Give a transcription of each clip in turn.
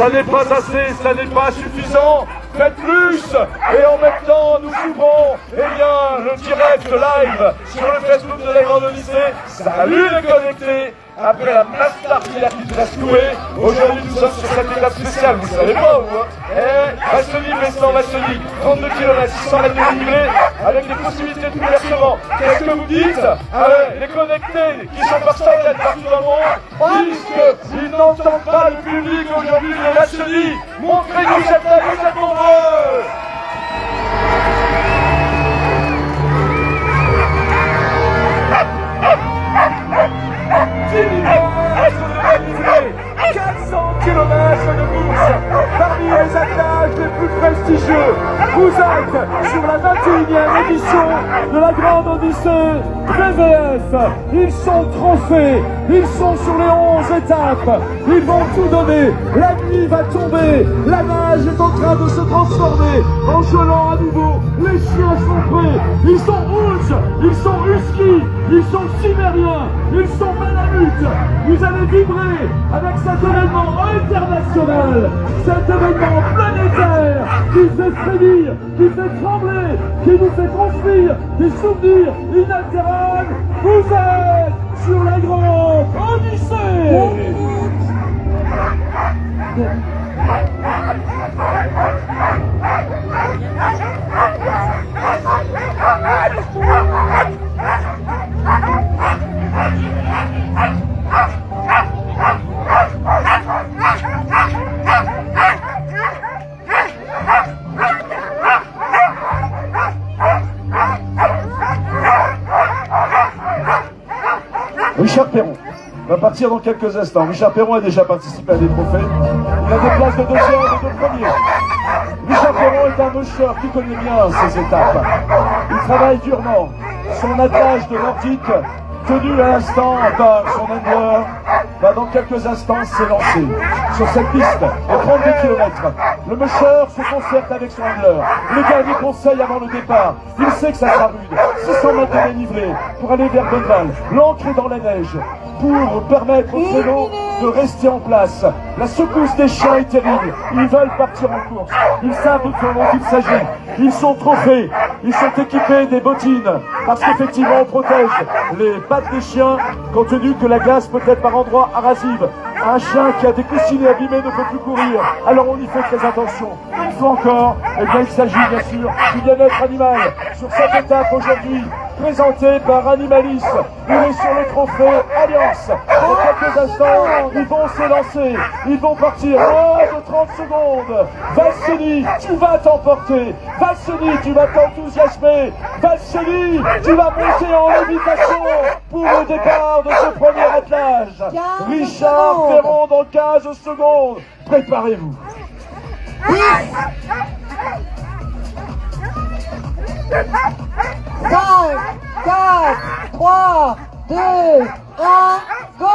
Ça n'est pas assez, ça n'est pas suffisant. Faites plus. Et en même temps, nous ouvrons, eh bien, le direct live sur le Facebook de la Grande Odyssée. Salut les connectés. Après la masse d'artillerie qui reste louée, aujourd'hui nous sommes sur cette étape spéciale, vous savez pas où, hein. Vassely, Beslan, Vassely, 32 km, 600 mètres de dénivelé, avec des possibilités de bouleversement. Qu'est-ce que vous dites? Les connectés qui sont par centaines partout dans le monde disent qu'ils n'entendent pas le public aujourd'hui de Vassely. Montrez-nous que vous êtes nombreux. Réalisé 400 km de course parmi les attelages les plus prestigieux. Vous êtes sur la 21e édition de la Grande Odyssée VVF. Ils sont trophées, ils sont sur les 11 étapes, ils vont tout donner. La nuit va tomber, la nage est en train de se transformer en gelant à nouveau. Les chiens sont prêts, ils sont rouges, ils sont huskies, ils sont sibériens, ils sont malamutes. Vous allez vibrer avec cet événement international, cet événement planétaire qui fait frémir, qui fait trembler, qui nous fait construire des souvenirs inaltérables. Vous êtes sur la Grande Odyssée. Richard Perron va partir dans quelques instants. Richard Perron a déjà participé à des trophées. Il a des places de deuxième et de premier. Richard Perron est un musher qui connaît bien ces étapes. Il travaille durement. Son attelage de nordique, tenu à l'instant par son handler, va dans quelques instants s'élancer sur cette piste de 32 km. Le musher se concerte avec son handler. Le dernier conseil avant le départ. Il sait que ça sera rude. 600 mètres de dénivelé pour aller vers Bonneval. L'ancre est dans la neige pour permettre aux vélos de rester en place. La secousse des chiens est terrible. Ils veulent partir en course. Ils savent de quoi dont il s'agit. Ils sont trophés. Ils sont équipés des bottines. Parce qu'effectivement, on protège les pattes des chiens, compte tenu que la glace peut être par endroits abrasive. Un chien qui a des coussinets abîmés ne peut plus courir. Alors on y fait très attention. Une fois encore, eh bien, il s'agit bien sûr du bien-être animal. Sur cette étape aujourd'hui, présenté par Animalis. Il est sur le trophée Alliance. Dans quelques instants, ils vont s'élancer. Ils vont partir. Moins de 30 secondes. Vassely, tu vas t'emporter. Vassely, tu vas t'enthousiasmer. Vassely, tu vas monter en lévitation pour le départ de ce premier attelage. Richard Perron dans 15 secondes. Préparez-vous. 5, 4, 3, 2, 1, go!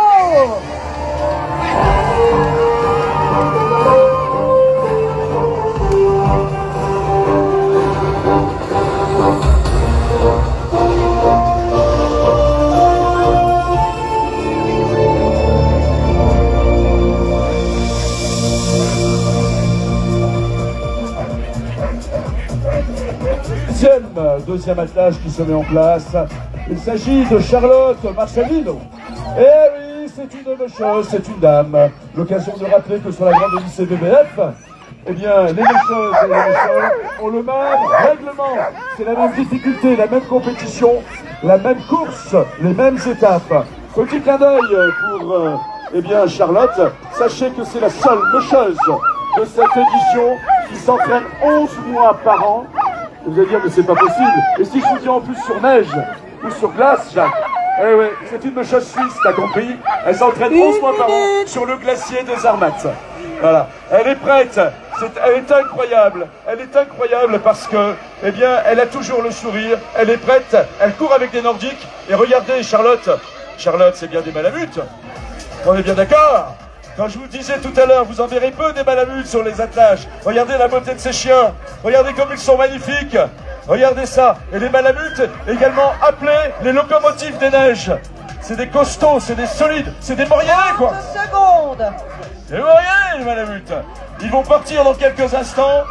Deuxième attelage qui se met en place. Il s'agit de Charlotte Marcelino. Eh oui, c'est une mècheuse, c'est une dame. L'occasion de rappeler que sur la Grande Odyssée VVF, eh bien, les mècheuses et les mècheurs ont le même règlement. C'est la même difficulté, la même compétition, la même course, les mêmes étapes. Petit clin d'œil pour eh bien, Charlotte. Sachez que c'est la seule mècheuse de cette édition qui s'entraîne 11 mois par an. Vous allez dire, mais c'est pas possible. Et si je vous dis en plus sur neige ou sur glace, Jacques? Eh oui, c'est une mècheuse suisse, t'as compris? Elle s'entraîne 11 mois par an sur le glacier de Zermatt. Voilà. Elle est prête. Elle est incroyable parce que, eh bien, elle a toujours le sourire. Elle est prête. Elle court avec des Nordiques. Et regardez, Charlotte. Charlotte, c'est bien des malamutes. On est bien d'accord? Quand je vous disais tout à l'heure, vous en verrez peu des malamutes sur les attelages. Regardez la beauté de ces chiens. Regardez comme ils sont magnifiques. Regardez ça. Et les malamutes, également appelés les locomotives des neiges. C'est des costauds, c'est des solides, c'est des Moyenais, quoi. 30 secondes. secondes. Et rien, Malamute. Ils vont partir dans quelques instants.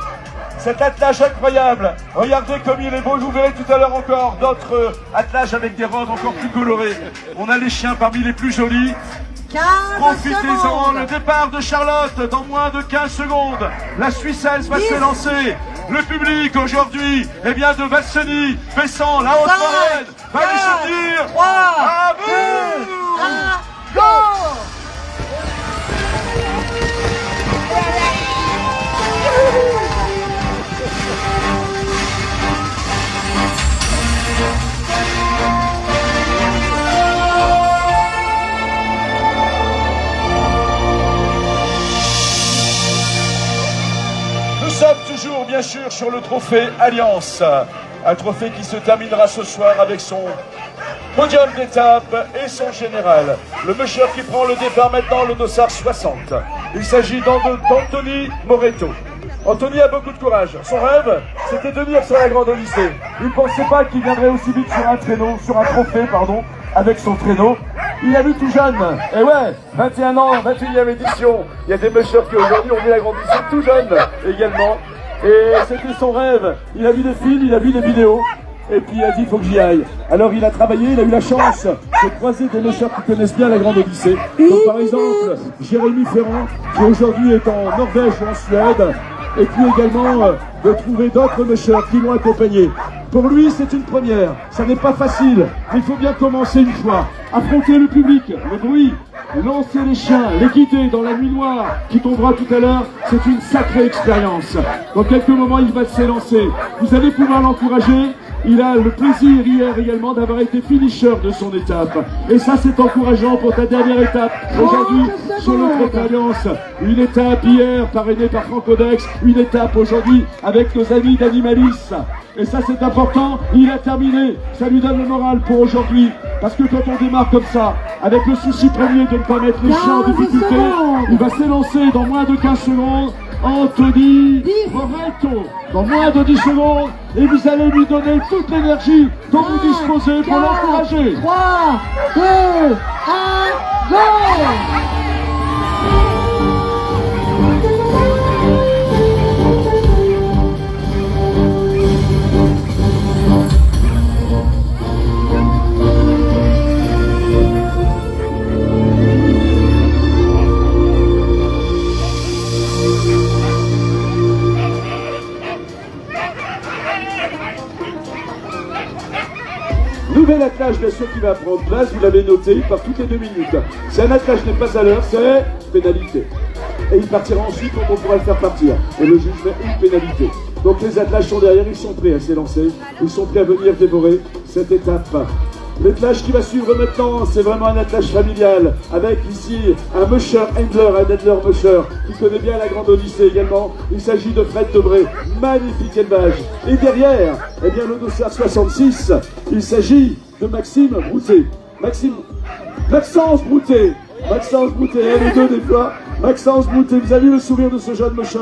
Cet attelage incroyable. Regardez comme il est beau. Vous verrez tout à l'heure encore d'autres attelages avec des robes encore plus colorées. On a les chiens parmi les plus jolis. 15 Profitez-en, secondes. le départ de Charlotte dans moins de 15 secondes. La Suissesse va se lancer. Le public aujourd'hui, eh bien de Valseny, Bessan, la Haute-Maurienne, va les soutenir. 3, À 2, vous 1, go! Nous sommes toujours, bien sûr, sur le trophée Alliance. Un trophée qui se terminera ce soir avec son podium d'étape et son général. Le monsieur qui prend le départ maintenant, le dossard 60. Il s'agit d'Anthony Moreto. Anthony a beaucoup de courage. Son rêve, c'était de venir sur la Grande Odyssée. Il ne pensait pas qu'il viendrait aussi vite sur un trophée, avec son traîneau. Il a vu tout jeune. Et ouais, 21 ans, 21e édition. Il y a des messieurs qui aujourd'hui ont vu la Grande Odyssée tout jeune également. Et c'était son rêve. Il a vu des films, il a vu des vidéos. Et puis il a dit, il faut que j'y aille. Alors il a travaillé, il a eu la chance de croiser des messieurs qui connaissent bien la Grande Odyssée. Donc par exemple, Jérémy Ferrand, qui aujourd'hui est en Norvège ou en Suède. Et puis également de trouver d'autres messieurs qui l'ont accompagné. Pour lui, c'est une première. Ça n'est pas facile. Il faut bien commencer une fois. Affronter le public, le bruit, lancer les chiens, les guider dans la nuit noire qui tombera tout à l'heure, c'est une sacrée expérience. Dans quelques moments, il va s'élancer. Vous allez pouvoir l'encourager. Il a le plaisir hier également d'avoir été finisher de son étape. Et ça, c'est encourageant pour ta dernière étape. Aujourd'hui, sur le Trophée Alliance. Une étape hier parrainée par Franck Audex. Une étape aujourd'hui avec nos amis d'Animalis. Et ça, c'est important. Il a terminé. Ça lui donne le moral pour aujourd'hui. Parce que quand on démarre comme ça, avec le souci premier de ne pas mettre les chiens en difficulté, il va s'élancer dans moins de 15 secondes. Anthony Moreto, dans moins de 10 secondes, et vous allez lui donner toute l'énergie dont vous disposez pour l'encourager. 3, 2, 1, go! Nouvel attelage bien sûr qui va prendre place, vous l'avez noté, par toutes les 2 minutes. Si un attelage n'est pas à l'heure, c'est pénalité. Et il partira ensuite quand on pourra le faire partir. Et le juge met une pénalité. Donc les attelages sont derrière, ils sont prêts à s'élancer. Ils sont prêts à venir dévorer cette étape. L'attelage qui va suivre maintenant, c'est vraiment un attelage familial, avec ici un musher handler, un handler musher, qui connaît bien la Grande Odyssée également. Il s'agit de Fred Debré, magnifique élevage. Et derrière, eh bien le dossard 66, il s'agit de Maxime Broutet. Maxence Broutet, les deux des fois. Maxence Broutet, vous avez vu le sourire de ce jeune musher.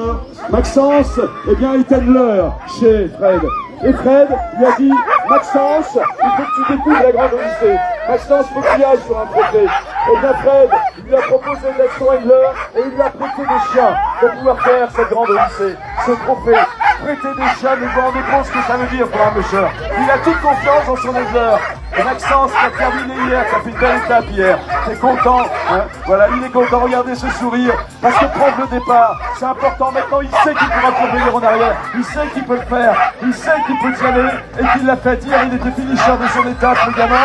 Maxence, eh bien, est handler chez Fred. Et Fred lui a dit, Maxence, il faut que tu découvres la Grande Odyssée. Maxence, faut qu'il aille sur un trophée. Et bien Fred, il lui a proposé d'être son handler et il lui a prêté des chiens pour pouvoir faire cette Grande Odyssée, ce trophée. Prêter des chiens, mais vous vous rendez compte ce que ça veut dire pour un musher. Il a toute confiance en son handler. Et Maxence qui a terminé hier, qui a fait une belle étape hier, est content, hein, voilà, il est content, regardez ce sourire, parce que prendre le départ, c'est important. Maintenant, il sait qu'il pourra plus revenir en arrière, il sait qu'il peut le faire, il sait qu'il peut y aller, et qu'il l'a fait hier, il était finisher de son étape, le gamin.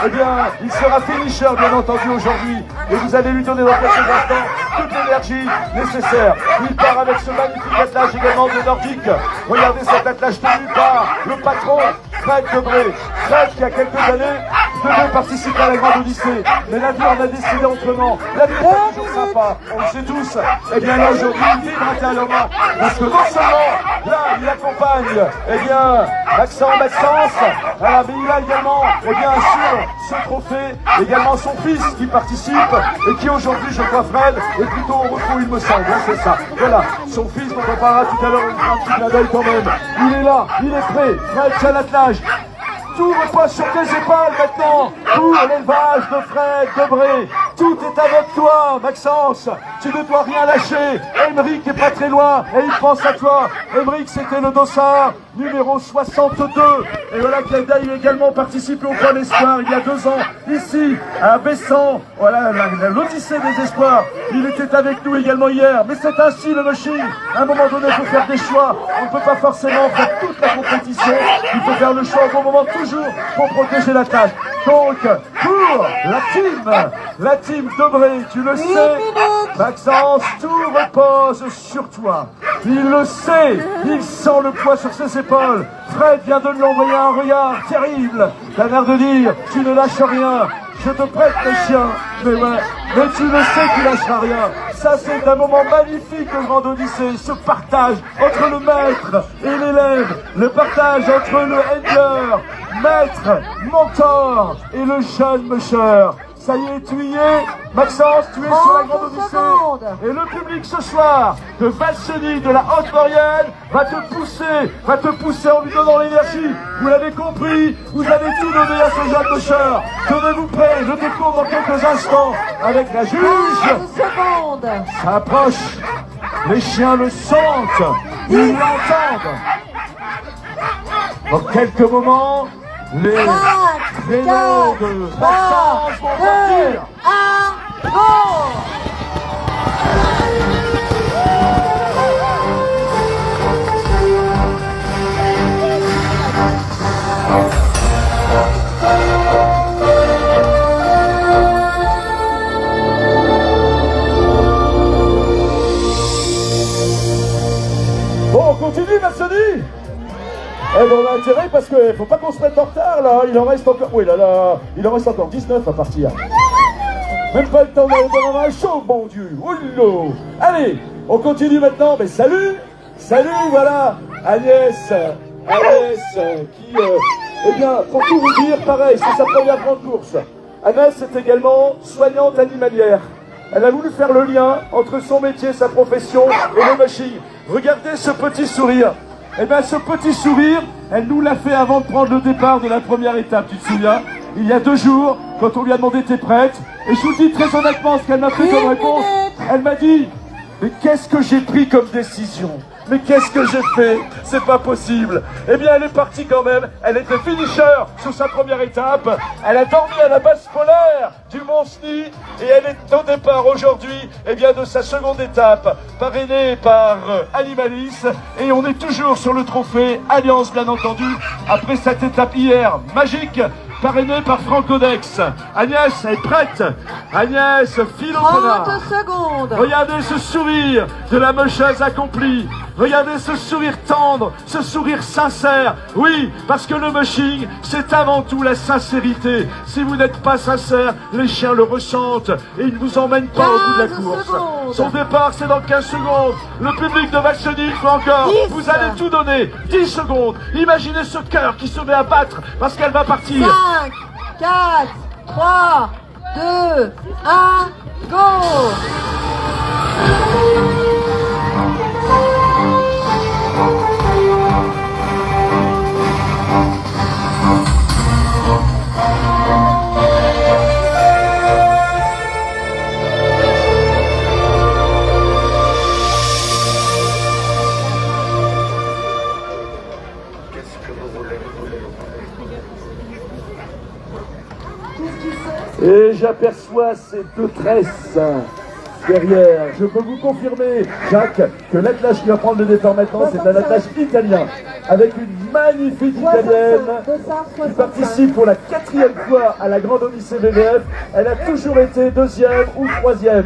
Eh bien, il sera finisher, bien entendu, aujourd'hui, et vous allez lui donner dans quelques instants toute l'énergie nécessaire. Il part avec ce magnifique attelage également de Nordique. Regardez cet attelage tenu par le patron, Fred Debré. Fred qui a quelques années devait participer à la Grande Odyssée. Mais la vie en a décidé autrement. La vie est toujours sympa, on le sait tous. Et bien là aujourd'hui, il vibre intérieurement. Parce que non seulement, là, il accompagne, eh bien, Maxence, voilà, mais il a également, eh bien, sur ce trophée, également son fils qui participe et qui aujourd'hui, je crois, Fred, est plutôt au repos, il me semble, hein, c'est ça. Voilà, son fils dont on parlera tout à l'heure, on fera un petit clin d'œil quand même. Il est là, il est prêt, Fred, c'est à l'attelage. Tout repose sur tes épaules maintenant pour l'élevage de Fred Debré. Tout est avec toi, Maxence. Tu ne dois rien lâcher. Émeric est pas très loin et il pense à toi. Émeric, c'était le dossard numéro 62. Et voilà qui a également participé au Point d'Espoir il y a 2 ans, ici, à Bessan. Voilà, l'Odyssée des Espoirs. Il était avec nous également hier. Mais c'est ainsi le mushing. À un moment donné, il faut faire des choix. On ne peut pas forcément faire toute la compétition. Il faut faire le choix au bon moment, toujours pour protéger la tâche. Donc, pour la team Debré, tu le sais, Maxence, tout repose sur toi. Il le sait, il sent le poids sur ses épaules. Fred vient de lui envoyer un regard terrible, d'un air de dire, tu ne lâches rien. Je te prête le chien, mais tu le sais qu'il lâchera rien. Ça, c'est un moment magnifique au Grand Odyssée, ce partage entre le maître et l'élève, le partage entre le handler, maître, mentor et le jeune musher. Ça y est, tu y es, Maxence, tu es sur la Grande Odyssée. Et le public ce soir de Valseny, de la Haute-Maurienne, va te pousser en lui donnant l'énergie. Vous l'avez compris, vous avez tout donné à ce jeune musher. Tenez-vous prêts, je découvre dans quelques instants avec la juge. Ça approche, les chiens le sentent, ils l'entendent. Dans quelques moments, les vélos de Maxence vont partir. Bon, on continue, Valseny. Eh ben, on a intérêt parce qu'il faut pas qu'on se mette en retard là, il en reste encore. Oui là là, il en reste encore 19 à partir. Même pas le temps d'aller dans un chaud, mon Dieu. Oullo. Allez, on continue maintenant. Mais salut, voilà, Agnès qui, eh bien, pour tout vous dire, pareil, c'est sa première grande course. Agnès est également soignante animalière. Elle a voulu faire le lien entre son métier, sa profession et le mushing. Regardez ce petit sourire. Eh bien, ce petit sourire, elle nous l'a fait avant de prendre le départ de la première étape, tu te souviens? Il y a 2 jours, quand on lui a demandé t'es prête? Et je vous dis très honnêtement ce qu'elle m'a fait comme réponse. Elle m'a dit, mais qu'est-ce que j'ai pris comme décision? Mais qu'est-ce que j'ai fait? C'est pas possible. Eh bien, elle est partie quand même. Elle était finisher sur sa première étape. Elle a dormi à la base polaire du Mont Sny et elle est au départ aujourd'hui, eh bien, de sa seconde étape, parrainée par Animalis. Et on est toujours sur le trophée Alliance, bien entendu, après cette étape hier magique, parrainé par Francodex. Agnès est prête. Agnès file au connard. 30 secondes. Regardez ce sourire de la musheuse accomplie. Regardez ce sourire tendre, ce sourire sincère. Oui, parce que le mushing, c'est avant tout la sincérité. Si vous n'êtes pas sincère, les chiens le ressentent et ils ne vous emmènent pas au bout de la course. Secondes. Son départ, c'est dans 15 secondes. Le public de Valseny, il faut encore. 10. Vous allez tout donner. 10 secondes. Imaginez ce cœur qui se met à battre parce qu'elle va partir. 5, 4, 3, 2, 1, go! Et j'aperçois ces 2 tresses derrière. Je peux vous confirmer, Jacques, que l'attelage qui va prendre le départ maintenant, c'est un attelage italien, avec une magnifique italienne qui participe pour la 4e fois à la Grande Odyssée VVF. Elle a toujours été 2e ou 3e.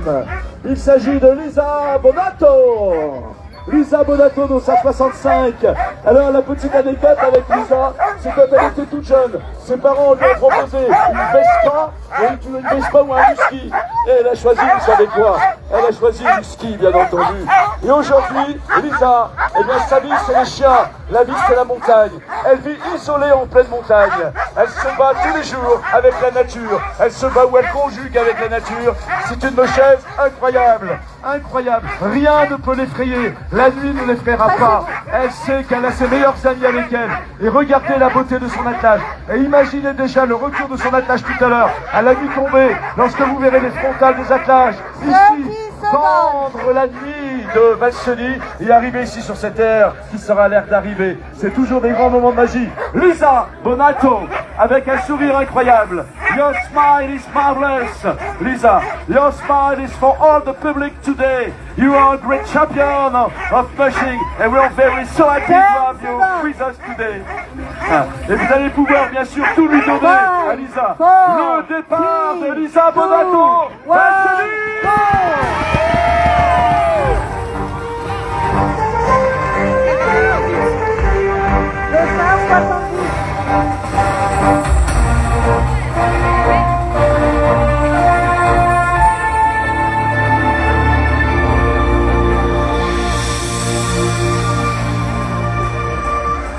Il s'agit de Lisa Bonato. Lisa Bonato dans sa 65. Alors la petite anecdote avec Lisa, c'est quand elle était toute jeune, ses parents lui ont proposé une Vespa, une Vespa ou un husky. Et elle a choisi, vous savez quoi? Elle a choisi le ski, bien entendu. Et aujourd'hui, Lisa, eh bien sa vie c'est les chiens, la vie c'est la montagne. Elle vit isolée en pleine montagne. Elle se bat tous les jours avec la nature. Elle se bat où elle conjugue avec la nature. C'est une musheuse incroyable. Incroyable, rien ne peut l'effrayer, la nuit ne l'effraiera pas, elle sait qu'elle a ses meilleurs amis avec elle, et regardez la beauté de son attelage, et imaginez déjà le retour de son attelage tout à l'heure, à la nuit tombée, lorsque vous verrez les frontales des attelages, ici, tendre la nuit de Valseny et arriver ici sur cette aire qui sera l'air d'arriver. C'est toujours des grands moments de magie. Lisa Bonato, avec un sourire incroyable. Your smile is marvelous. Lisa, your smile is for all the public today. You are a great champion of pushing and we are very so happy to have you with us today. Et vous allez pouvoir bien sûr tout lui donner à Lisa. Le départ de Lisa Bonato.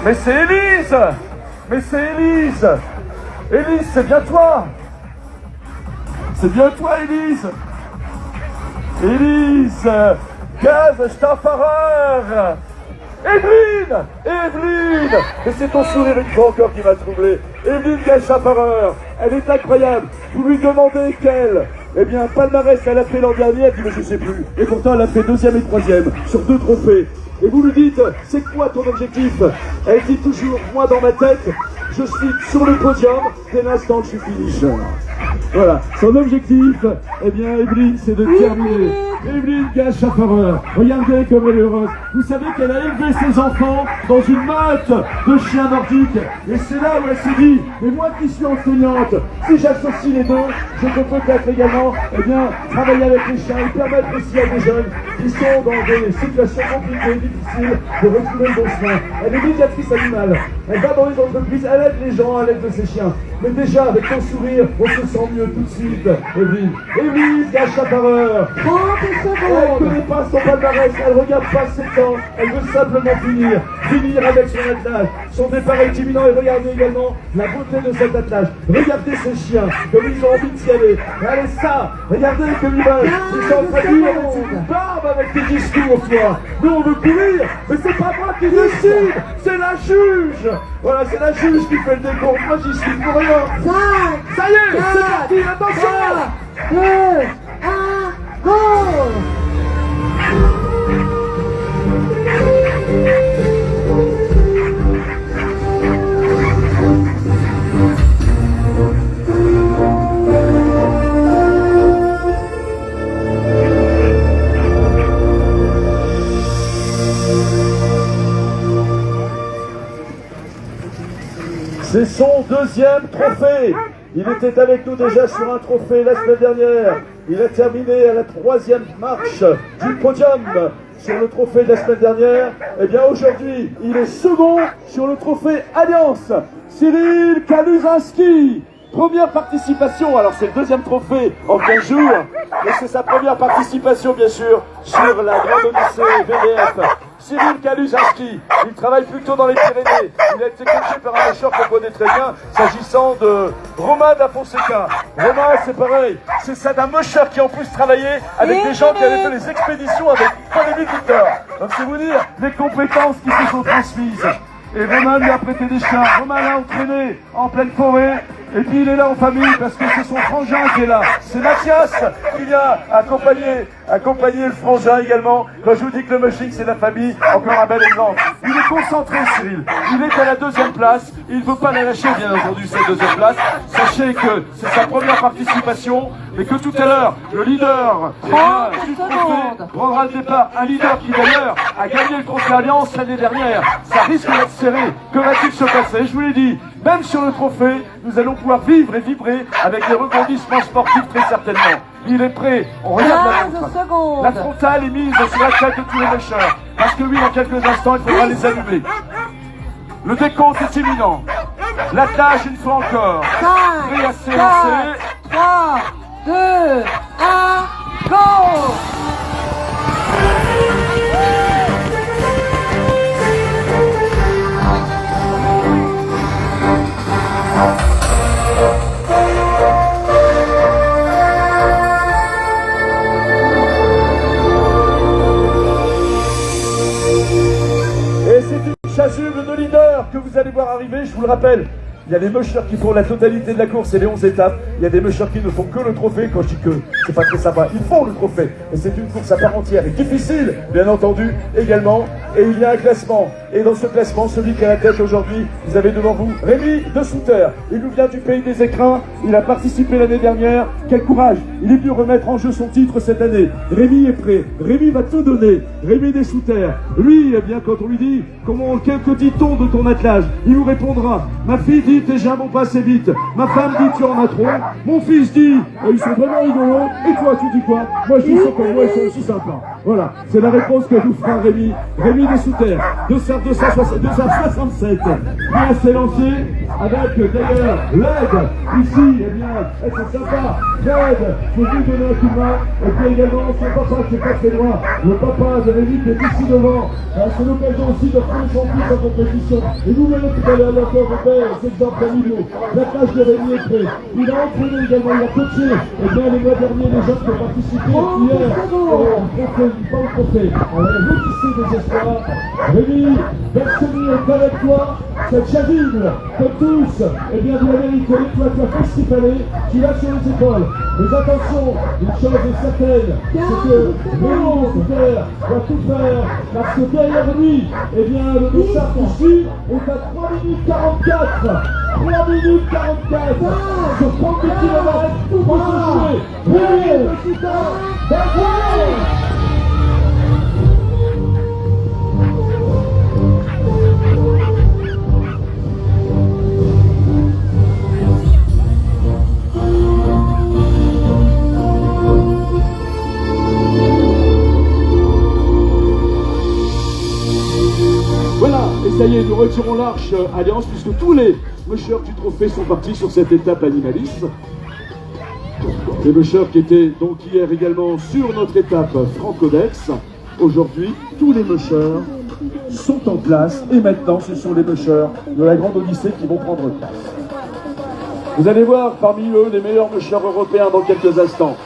Mais c'est Élise! Mais c'est Élise! Élise, c'est bien toi! C'est bien toi, Élise! Élise! 15 Staffarer! Evelyne! Evelyne! Et c'est ton sourire une fois encore qui m'a troublé. Evelyne Staffarer, elle est incroyable. Vous lui demandez quelle? Eh bien, palmarès, elle a fait l'an dernier, elle dit mais je sais plus. Et pourtant, elle a fait 2e et 3e sur 2 trophées. Et vous lui dites, c'est quoi ton objectif? Elle dit toujours, moi dans ma tête, je suis sur le podium dès l'instant que je suis finish. Voilà, son objectif, eh bien Evelyne, c'est de terminer. Evelyne Staffarer, regardez comme elle est heureuse. Vous savez qu'elle a élevé ses enfants dans une meute de chiens nordiques. Et c'est là où elle s'est dit, mais moi qui suis enseignante, si j'associe les deux, je peux peut-être également, eh bien, travailler avec les chiens et permettre aussi à des jeunes qui sont dans des situations compliquées, difficiles, de retrouver le bon chemin. Elle est médiatrice animale. Elle va dans les entreprises, elle aide les gens à l'aide de ses chiens. Mais déjà, avec ton sourire, on se sent mieux tout de suite, Evelyne. Evelyne Staffarer. 30 Elle secondes. ne connaît pas son palmarès, elle regarde pas ses temps, elle veut simplement finir avec son attelage. Son départ est imminent et regardez également la beauté de cet attelage. Regardez ces chiens, comme ils ont envie de s'y aller. Allez ça, regardez comme ils veulent. Ils sont en train de dire, c'est une barbe avec des discours, toi. Nous on veut courir, mais c'est pas moi qui décide, c'est la juge. Voilà, c'est la juge qui fait le décompte, moi j'y suis pour rien. 5, Ça y est, c'est parti, attention. 2, 1, go! C'est son 2e trophée. Il était avec nous déjà sur un trophée la semaine dernière. Il a terminé à la 3e marche du podium sur le trophée de la semaine dernière. Et bien aujourd'hui, il est second sur le trophée Alliance. Cyril Kaluzinski. Première participation, alors c'est le 2e trophée en 15 jours, et c'est sa première participation bien sûr sur la Grande Odyssée VDF. Cyril Kaluzinski, il travaille plutôt dans les Pyrénées, il a été coaché par un pêcheur qu'on connaît très bien, s'agissant de Romain da Fonseca. Romain, c'est pareil, c'est ça d'un mocheur qui en plus travaillait avec des gens qui avaient fait les expéditions avec Paul Victor. Donc c'est vous dire les compétences qui se sont transmises. Et Romain lui a prêté des chiens, Romain l'a entraîné en pleine forêt. Et puis il est là en famille parce que c'est son frangin qui est là. C'est Mathias qui vient accompagner le frangin également. Quand je vous dis que le mushing c'est la famille, encore un bel exemple. Il est concentré Cyril. Il est à la 2e place. Il ne veut pas la lâcher bien entendu cette 2e place. Sachez que c'est sa première participation. Mais que tout à l'heure, le leader du trophée prendra le départ. Un leader qui d'ailleurs a gagné le trophée Alliance l'année dernière. Ça risque d'être serré. Que va-t-il se passer? Je vous l'ai dit. Même sur le trophée, nous allons pouvoir vivre et vibrer avec des rebondissements sportifs très certainement. Il est prêt, on regarde la montre. La frontale est mise sur la tête de tous les pêcheurs. Parce que oui, dans quelques instants, il faudra les allumer. Le décompte est imminent. L'attelage une fois encore. 5, 4, 3, 2, 1, go! Et c'est une chasuble de leader que vous allez voir arriver, je vous le rappelle. Il y a des mushers qui font la totalité de la course et les 11 étapes. Il y a des mushers qui ne font que le trophée. Quand je dis que, c'est pas très sympa. Ils font le trophée. Et c'est une course à part entière et difficile, bien entendu, également. Et il y a un classement. Et dans ce classement, celui qui a la tête aujourd'hui, vous avez devant vous Rémi de Souter. Il nous vient du pays des écrins. Il a participé l'année dernière. Quel courage! Il est venu remettre en jeu son titre cette année. Rémi est prêt. Rémi va tout donner. Rémi des Souter. Lui, eh bien, quand on lui dit que dit-on de ton attelage, il nous répondra: ma fille dit tes jambes pas assez vite. Ma femme dit tu en as trop. Mon fils dit ils sont vraiment rigolos. Et toi, tu dis quoi? Moi, je dis ça comme moi, ils sont aussi sympas. Voilà, c'est la réponse que nous fera Rémi. Rémi des Souter. 267. Bien s'est lancé avec d'ailleurs l'aide ici. Eh bien, elles sont sympas. Fred, je veux lui donner un coup de main. Et puis également son papa qui est pas très loin. Le papa de Rémi qui est ici devant. C'est l'occasion aussi de prendre son fils en compétition. Et vous verrez tout à l'heure encore des exemples familiaux. La tâche de Rémi est prêt. Il a entraîné également, il a coaché. Et bien les mois derniers, les jeunes qui ont participé hier pas au trophée. L'Odyssée des espoirs. Rémi, Berceni est avec toi. Cette chavine que tous, eh bien vous la méritez. Toi, tu as fait ce qu'il fallait. Tu l'as sur les épaules. Mais attention, une chose est certaine, c'est que Rémi Souter va tout faire. Parce que derrière lui, eh bien le Bouchard qui suit est à 3 minutes 44. 3 minutes 44 sur 32 km pour se jouer. Rémi Souter, voilà, et ça y est, nous retirons l'arche Alliance puisque tous les mushers du trophée sont partis sur cette étape animaliste. Les mushers qui étaient donc hier également sur notre étape Francodex. Aujourd'hui, tous les mushers sont en place et maintenant ce sont les mushers de la Grande Odyssée qui vont prendre place. Vous allez voir parmi eux les meilleurs mushers européens dans quelques instants.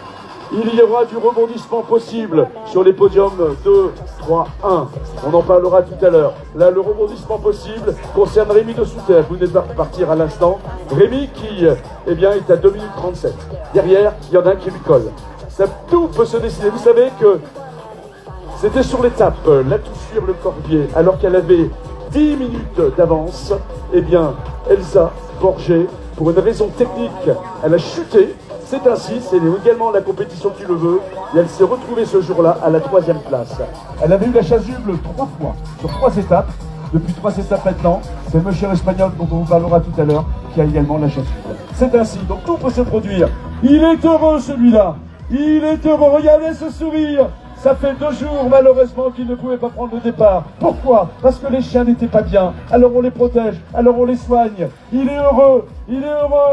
Il y aura du rebondissement possible sur les podiums 2, 3, 1. On en parlera tout à l'heure. Là, le rebondissement possible concerne Rémi de Souter. Vous venez de partir à l'instant. Rémi qui eh bien, est à 2 minutes 37. Derrière, il y en a un qui lui colle. Ça, tout peut se décider. Vous savez que c'était sur l'étape La Toussuire-le-Corbier, alors qu'elle avait 10 minutes d'avance. Eh bien, Elsa Borget, pour une raison technique, elle a chuté. C'est ainsi, c'est également la compétition qui le veut, et elle s'est retrouvée ce jour-là à la 3e place. Elle avait eu la chasuble 3 fois, sur 3 étapes. Depuis 3 étapes maintenant, c'est le musher espagnol dont on vous parlera tout à l'heure, qui a également la chasuble. C'est ainsi, donc tout peut se produire. Il est heureux celui-là, il est heureux, regardez ce sourire. Ça fait 2 jours malheureusement qu'il ne pouvait pas prendre le départ. Pourquoi? Parce que les chiens n'étaient pas bien. Alors on les protège, alors on les soigne. Il est heureux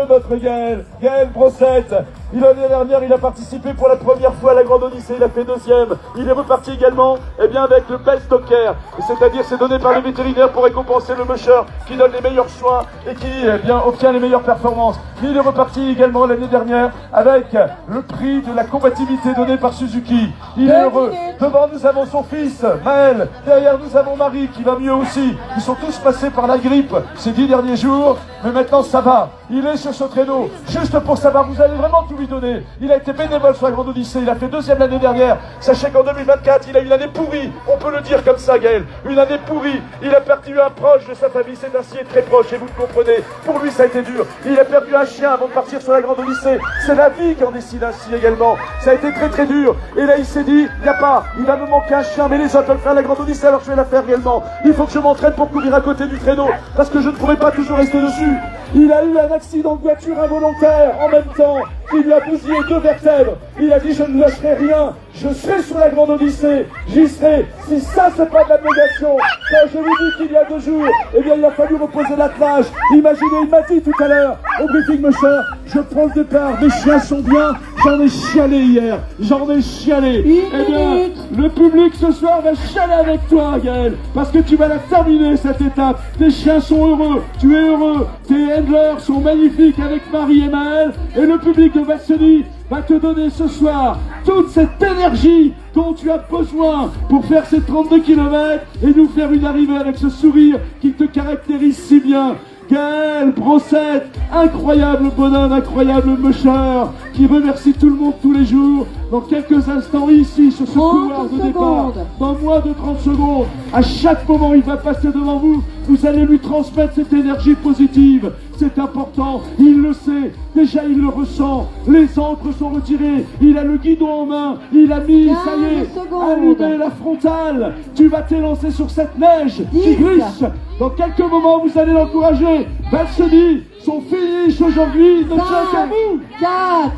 notre Gaël. Gaël Brossette. L'année dernière, il a participé pour la première fois à la Grande Odyssée, il a fait 2e. Il est reparti également eh bien, avec le Best Dog Care. C'est-à-dire c'est donné par les vétérinaires pour récompenser le musher qui donne les meilleurs soins et qui eh bien, obtient les meilleures performances. Il est reparti également l'année dernière avec le prix de la combativité donné par Suzuki. Il est heureux. Devant nous avons son fils, Maël. Derrière nous avons Marie qui va mieux aussi. Ils sont tous passés par la grippe ces 10 derniers jours. Mais maintenant ça va. Il est sur ce traîneau. Juste pour savoir, vous allez vraiment tout lui donner. Il a été bénévole sur la Grande Odyssée. Il a fait 2e l'année dernière. Sachez qu'en 2024, il a eu une année pourrie. On peut le dire comme ça, Gaël. Une année pourrie. Il a perdu un proche de sa famille. C'est ainsi très proche. Et vous le comprenez. Pour lui, ça a été dur. Il a perdu un chien avant de partir sur la Grande Odyssée. C'est la vie qui en décide ainsi également. Ça a été très très dur. Et là, il s'est dit, il n'y a pas. Il va me manquer un chien. Mais les autres veulent faire la Grande Odyssée. Alors je vais la faire réellement. Il faut que je m'entraîne pour courir à côté du traîneau. Parce que je ne pourrai pas toujours rester dessus. Il a eu un accident de voiture involontaire en même temps. Il lui a bousillé 2 vertèbres. Il a dit je ne lâcherai rien. Je serai sur la Grande Odyssée. J'y serai. Si ça c'est pas de l'abnégation, quand je lui dis qu'il y a 2 jours, eh bien il a fallu reposer l'attelage. Imaginez, il m'a dit tout à l'heure au briefing musher, je prends le départ, mes chiens sont bien. J'en ai chialé hier. J'en ai chialé. Eh bien, le public ce soir va chialer avec toi, Gaël. Parce que tu vas la terminer cette étape. Tes chiens sont heureux. Tu es heureux. Tes handlers sont magnifiques avec Marie et Maël. Et le public de Vassely va te donner ce soir toute cette énergie dont tu as besoin pour faire ces 32 km et nous faire une arrivée avec ce sourire qui te caractérise si bien. Gaël Brossette, incroyable bonhomme, incroyable musher, qui remercie tout le monde tous les jours. Dans quelques instants, ici, sur ce couloir de départ, dans moins de 30 secondes, à chaque moment il va passer devant vous, vous allez lui transmettre cette énergie positive. C'est important, il le sait, déjà il le ressent, les encres sont retirées, il a le guidon en main, il a mis, ça y est, allumé la frontale. Tu vas t'élancer sur cette neige qui glisse. Dans quelques moments, vous allez l'encourager. Valseny, son finish aujourd'hui ne tient qu'à vous. 4,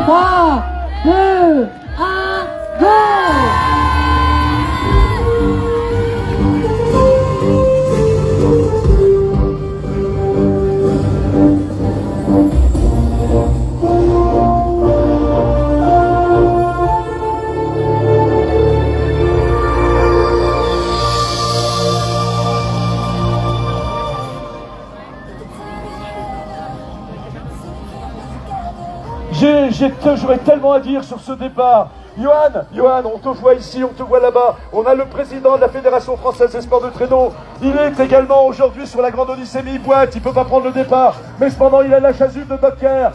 3, 2, 1, go! J'aurais tellement à dire sur ce départ. Johan, on te voit ici, on te voit là-bas. On a le président de la Fédération Française des Sports de Traîneau. Il est également aujourd'hui sur la Grande Odyssée, mais il boite, il ne peut pas prendre le départ. Mais cependant, il a la chasuble de Docker,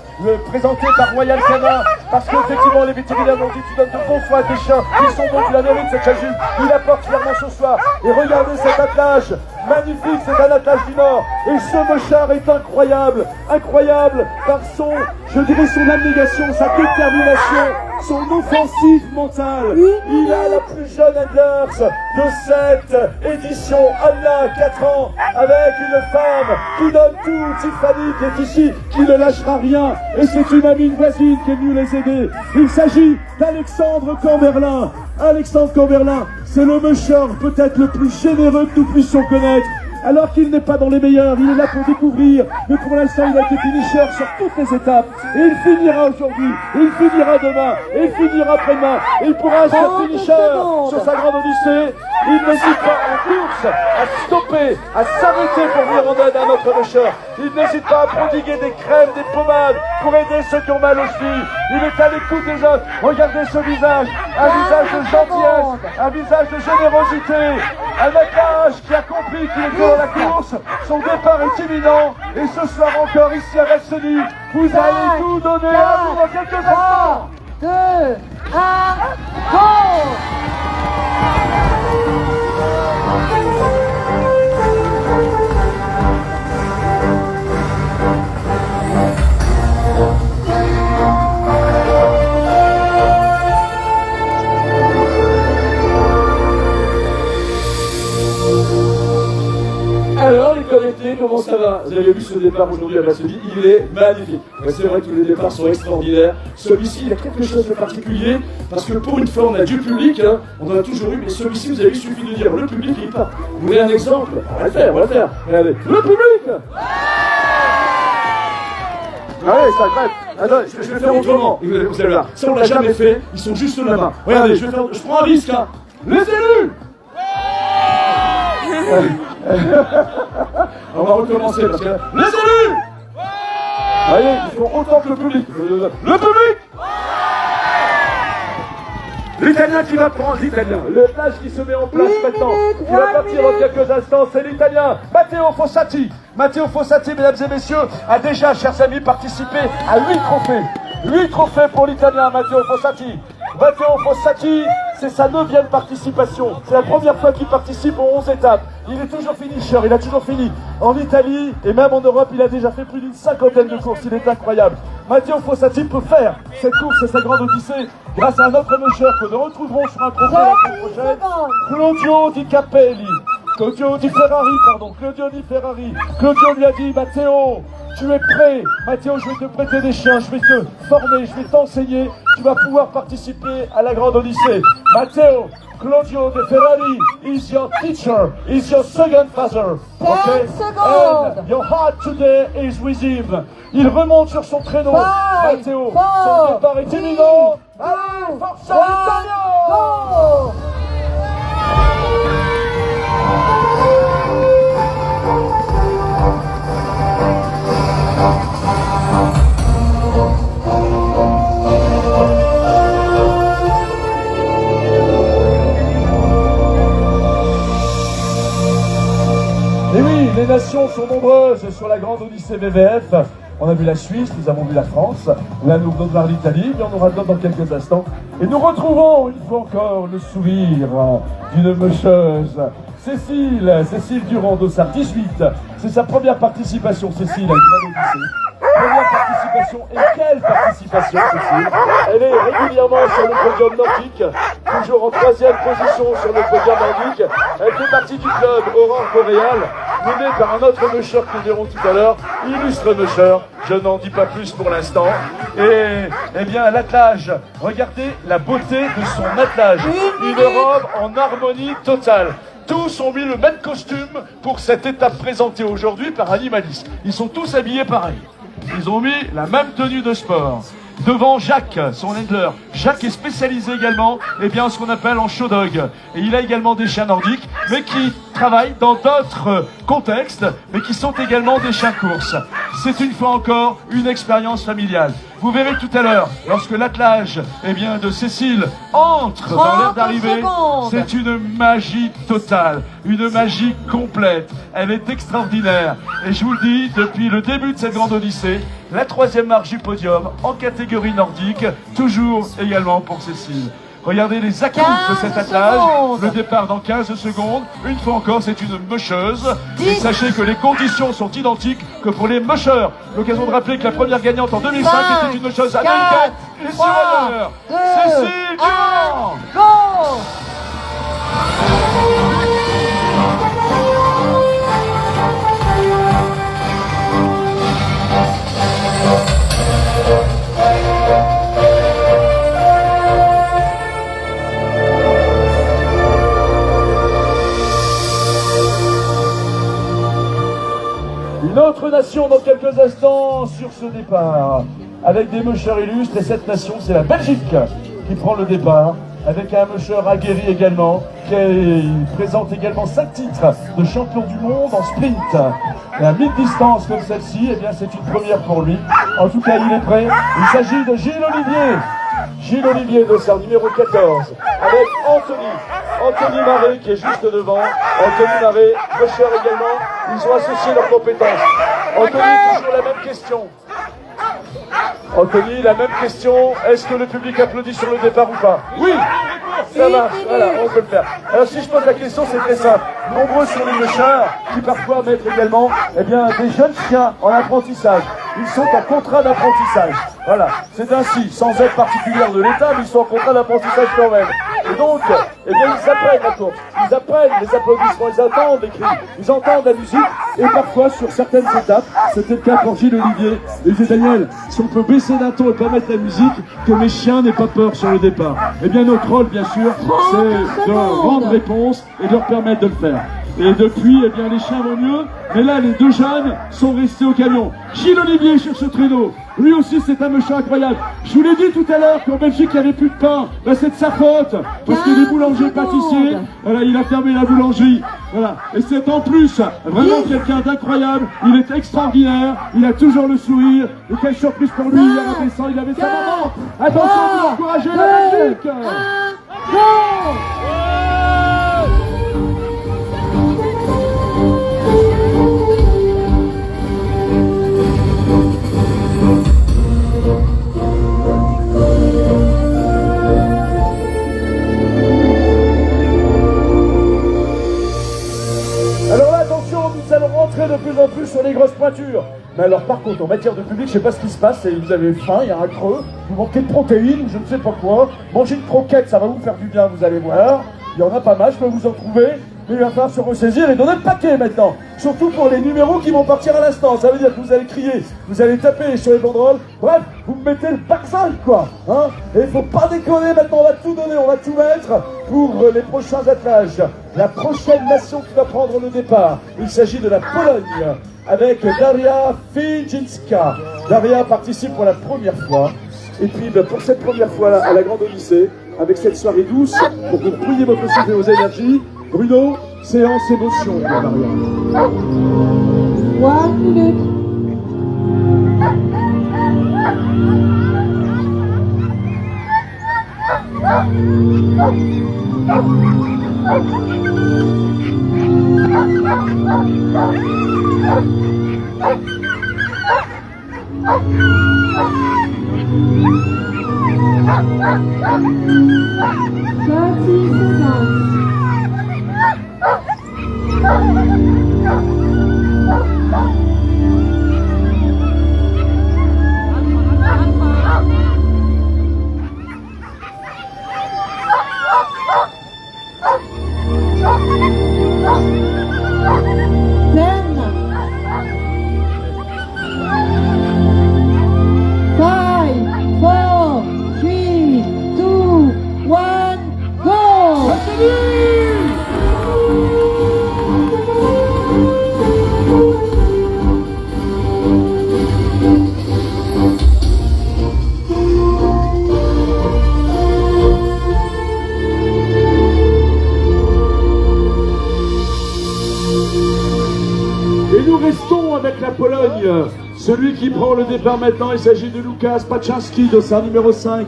présentée par Royal Canin. Parce qu'effectivement, les vétérinaires m'ont dit, tu donnes de bons soins à tes chiens. Ils sont bons, tu la mérites cette chasuble. Il la porte fièrement ce soir. Et regardez cet attelage. Magnifique, c'est un attelage du Nord. Et ce mouchard est incroyable. Incroyable par son, je dirais, son abnégation, sa détermination, son offensive mentale. Il a la plus jeune Enders de cette édition, Anna, 4 ans, avec une femme qui donne tout, Tiffany, qui est ici, qui ne lâchera rien. Et c'est une amie, une voisine qui est venue les aider. Il s'agit d'Alexandre Camberlin. Alexandre Camberlin, c'est le musher peut-être le plus généreux que nous puissions connaître. Alors qu'il n'est pas dans les meilleurs, il est là pour découvrir, mais pour l'instant il a été finisher sur toutes les étapes, et il finira aujourd'hui, il finira demain, et il finira après-demain, et il pourra être finisher sur sa grande odyssée. Il n'hésite pas en course à stopper, à s'arrêter pour venir en aide à notre musher. Il n'hésite pas à prodiguer des crèmes, des pommades pour aider ceux qui ont mal aux chevilles. Il est à l'écoute des autres. Regardez ce visage, un visage de gentillesse, un visage de générosité, un attelage qui a compris qu'il était dans la course. Son départ est imminent, et ce soir encore ici à Valseny, vous allez tout donner à vous dans quelques instants. 2, 1, go! Alors les connectés, comment ça va? Vous avez vu ce départ aujourd'hui à Valseny, il est magnifique. Ouais, c'est vrai que tous les départs sont extraordinaires. Celui-ci, il a quelque chose de particulier, parce que pour une fois, on a du public, hein. On en a toujours eu, mais celui-ci, vous avez vu, il suffit de dire, le public, il part. Vous voulez un exemple? On va le faire, on va le faire. Regardez, le public! Ah ouais, ça crève. Attends, je vais faire autrement. Vous allez voir, ça on l'a jamais fait, ils sont juste là-bas. Regardez, je prends un risque, hein. Les élus! On va recommencer parce que les élus! Allez, ils font autant que le public. Le public! L'Italien qui va prendre, l'Italien. Le tâche qui se met en place maintenant, qui va partir dans quelques instants, c'est l'Italien Matteo Fossati. Matteo Fossati, mesdames et messieurs, a déjà, chers amis, participé à 8 trophées. 8 trophées pour l'Italien Matteo Fossati. Matteo Fossati, c'est sa 9e participation. C'est la première fois qu'il participe aux 11 étapes. Il est toujours finisher, il a toujours fini. En Italie et même en Europe, il a déjà fait plus d'une 50aine de courses. Il est incroyable. Matteo Fossati peut faire cette course et sa grande odyssée grâce à un autre musher que nous retrouverons sur un trophée la semaine prochaine. Claudio Di Capelli. Claudio Di Ferrari, pardon. Claudio Di Ferrari. Claudio lui a dit, Matteo, tu es prêt. Matteo, je vais te prêter des chiens, je vais te former, je vais t'enseigner. Tu vas pouvoir participer à la grande odyssée. Matteo, Claudio Di Ferrari is your teacher, is your second father. Okay? And your heart today is with him. Il remonte sur son traîneau. Matteo, son départ est imminent. Allez, forza Italia! Les nations sont nombreuses sur la grande Odyssée VVF. On a vu la Suisse, nous avons vu la France, là nous venons de voir l'Italie, mais on aura d'autres dans quelques instants. Et nous retrouvons une fois encore le sourire d'une mocheuse. Cécile Durand d'Ossard, 18. C'est sa première participation, Cécile, à une grande Odyssée. Première participation, et quelle participation, Cécile! Elle est régulièrement sur le podium nordique, toujours en 3e position sur le podium nordique. Elle fait partie du club Aurore Boréale, mené par un autre musher que nous verrons tout à l'heure, illustre musher, je n'en dis pas plus pour l'instant. Et, eh bien, l'attelage, regardez la beauté de son attelage, une robe en harmonie totale. Tous ont mis le même costume pour cette étape présentée aujourd'hui par Animaliste. Ils sont tous habillés pareil. Ils ont mis la même tenue de sport. Devant Jacques, son handler. Jacques est spécialisé également en ce qu'on appelle en show dog. Et il a également des chiens nordiques, mais qui travaillent dans d'autres contextes, mais qui sont également des chiens courses. C'est une fois encore une expérience familiale. Vous verrez tout à l'heure, lorsque l'attelage de Cécile entre dans l'aire d'arrivée, c'est une magie totale, une magie complète. Elle est extraordinaire. Et je vous le dis, depuis le début de cette grande Odyssée, la 3e marche du podium en catégorie nordique, toujours également pour Cécile. Regardez les acquis de cet attelage. Le départ dans 15 secondes. Une fois encore, c'est une musheuse. Et sachez que les conditions sont identiques que pour les mushers. L'occasion de rappeler que la première gagnante en 2005 était une musheuse américaine. Et sur honneur, Cécile Durand. Une autre nation dans quelques instants sur ce départ, avec des mushers illustres, et cette nation c'est la Belgique qui prend le départ, avec un musher aguerri également, qui présente également 5 titres de champion du monde en sprint. Et à mi-distance comme celle-ci, c'est une première pour lui. En tout cas, il est prêt. Il s'agit de Gilles Olivier d'Ossard, numéro 14, avec Anthony Marais qui est juste devant. Anthony Marais, musher également, ils ont associé leurs compétences. Anthony, toujours la même question. Anthony, la même question, est-ce que le public applaudit sur le départ ou pas? Oui, ça marche, voilà, on peut le faire. Alors si je pose la question, c'est très simple. Nombreux sont les mushers qui parfois mettent également des jeunes chiens en apprentissage. Ils sont en contrat d'apprentissage. Voilà, c'est ainsi, sans aide particulière de l'État, mais ils sont en contrat d'apprentissage quand même. Et donc, ils apprennent la course, ils apprennent les applaudissements, ils entendent les cris, ils entendent la musique, et parfois sur certaines étapes, c'était le cas pour Gilles Olivier. Il disait Daniel, si on peut baisser d'un ton et pas mettre la musique, que mes chiens n'aient pas peur sur le départ. Eh bien notre rôle, bien sûr, c'est de rendre réponse et de leur permettre de le faire. Et depuis, les chiens vont mieux, mais là, les deux jeunes sont restés au camion. Gilles Olivier sur ce traîneau, lui aussi c'est un musher incroyable. Je vous l'ai dit tout à l'heure qu'en Belgique il n'y avait plus de pain, c'est de sa faute, parce que les boulangers pâtissiers, il a fermé la boulangerie. Voilà. Et c'est en plus vraiment quelqu'un d'incroyable, il est extraordinaire, il a toujours le sourire, et quelle surprise pour lui, il avait sa maman. Attention, pour encourager la Belgique. De plus en plus sur les grosses pointures. Mais alors par contre en matière de public, je sais pas ce qui se passe, vous avez faim, il y a un creux, vous manquez de protéines, je ne sais pas quoi, mangez une croquette, ça va vous faire du bien, vous allez voir, il y en a pas mal, je peux vous en trouver, mais il va falloir se ressaisir et donner le paquet maintenant, surtout pour les numéros qui vont partir à l'instant, ça veut dire que vous allez crier, vous allez taper sur les banderoles, bref, vous me mettez le pack-5 quoi, et il faut pas déconner maintenant, on va tout donner, on va tout mettre pour les prochains attelages. La prochaine nation qui va prendre le départ, il s'agit de la Pologne, avec Daria Fijinska. Daria participe pour la première fois, et puis pour cette première fois à la Grande Odyssée, avec cette soirée douce, pour que vous preniez votre souffle et vos énergies, Bruno, séance émotion pour Daria. 1 minute. Celui qui prend le départ maintenant, il s'agit de Łukasz Paczynski, dossard numéro 5.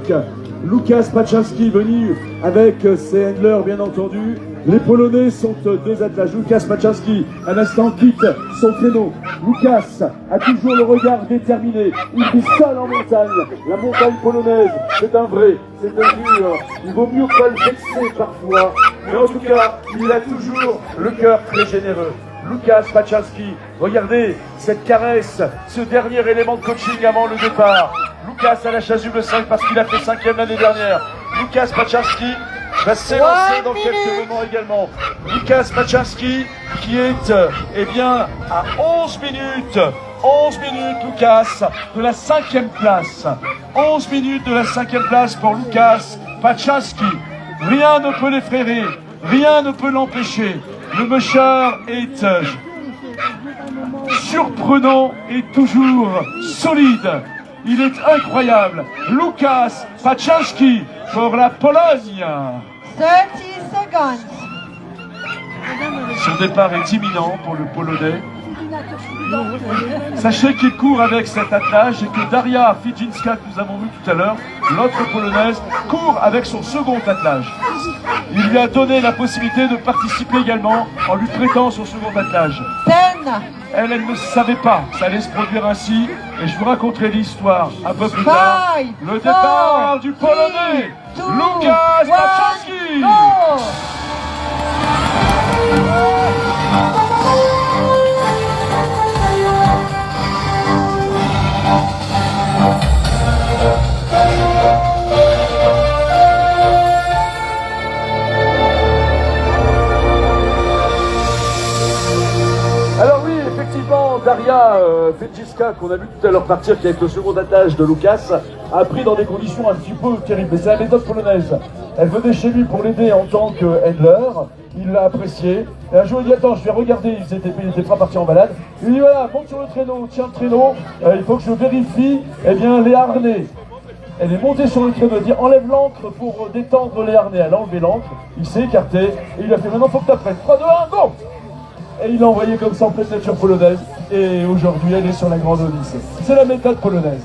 Łukasz Paczynski venu avec ses handlers bien entendu. Les Polonais sont deux attelages. Łukasz Paczynski, à l'instant, quitte son créneau. Łukasz a toujours le regard déterminé. Il vit seul en montagne. La montagne polonaise, c'est un vrai, c'est un dur. Il vaut mieux pas le vexer parfois. Mais en tout cas, il a toujours le cœur très généreux. Łukasz Paczynski, regardez cette caresse, ce dernier élément de coaching avant le départ. Łukasz a la chasuble 5 parce qu'il a fait 5e l'année dernière. Łukasz Paczynski va s'élancer dans quelques moments également. Łukasz Paczynski qui est eh bien à 11 minutes. 11 minutes, Łukasz, de la 5e place. 11 minutes de la 5e place pour Łukasz Paczynski. Rien ne peut l'effrairer, rien ne peut l'empêcher. Le Musher est surprenant et toujours solide. Il est incroyable. Łukasz Paczynski pour la Pologne. 30 seconds. Son départ est imminent pour le Polonais. Sachez qu'il court avec cet attelage et que Daria Fidzinska, que nous avons vu tout à l'heure, l'autre polonaise, court avec son second attelage. Il lui a donné la possibilité de participer également en lui prêtant son second attelage. 10. Elle ne savait pas que ça allait se produire ainsi et je vous raconterai l'histoire un peu plus tard. Le départ du Polonais, Łukasz Paczynski. Daria Fidzinska, qu'on a vu tout à l'heure partir, qui est avec le second attelage de Łukasz, a pris dans des conditions un petit peu terribles. Mais c'est la méthode polonaise. Elle venait chez lui pour l'aider en tant que handler. Il l'a apprécié. Et un jour, il dit attends, je vais regarder. Il était pas parti en balade. Il lui dit voilà, monte sur le traîneau, tiens le traîneau. Il faut que je vérifie les harnais. Elle est montée sur le traîneau, elle dit enlève l'ancre pour détendre les harnais. Elle a enlevé l'ancre, il s'est écarté et il lui a fait maintenant faut que tu apprennes. 3, 2, 1, go! Et il l'a envoyé comme ça en pleine nature polonaise. Et aujourd'hui, elle est sur la Grande Odyssée. C'est la méthode polonaise.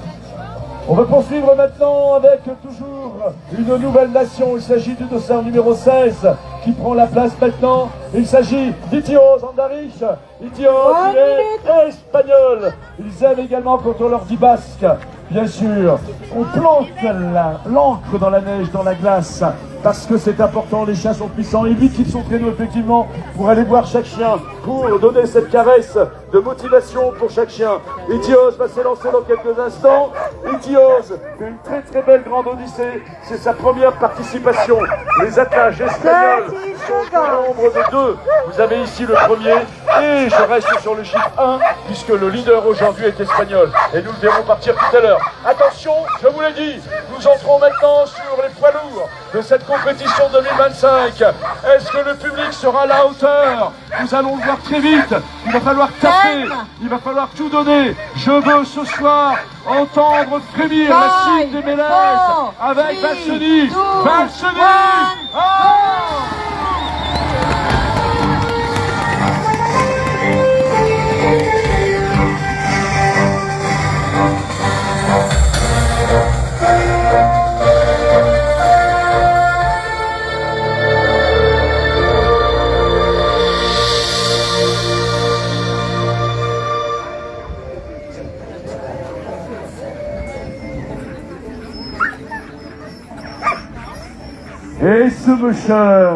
On va poursuivre maintenant avec toujours une nouvelle nation. Il s'agit du dossard numéro 16 qui prend la place maintenant. Il s'agit d'Itios Andarich. Itios, il est espagnol. Ils aiment également quand on leur dit basque. Bien sûr, on plante l'encre dans la neige, dans la glace, parce que c'est important, les chiens sont puissants, et lui quitte son traîneau effectivement pour aller voir chaque chien, pour donner cette caresse de motivation pour chaque chien. Itios va s'élancer dans quelques instants. Itios fait une très très belle Grande Odyssée, c'est sa première participation. Les attelages espagnols sont au nombre de 2. Vous avez ici le premier, et je reste sur le chiffre 1, puisque le leader aujourd'hui est espagnol, et nous le verrons partir tout à l'heure. Attention, je vous l'ai dit, nous entrons maintenant sur les poids lourds de cette compétition 2025. Est-ce que le public sera à la hauteur? Nous allons le voir très vite. Il va falloir taper, il va falloir tout donner. Je veux ce soir entendre frémir la cime des Mélèzes avec Valseny. Valseny! ce Musher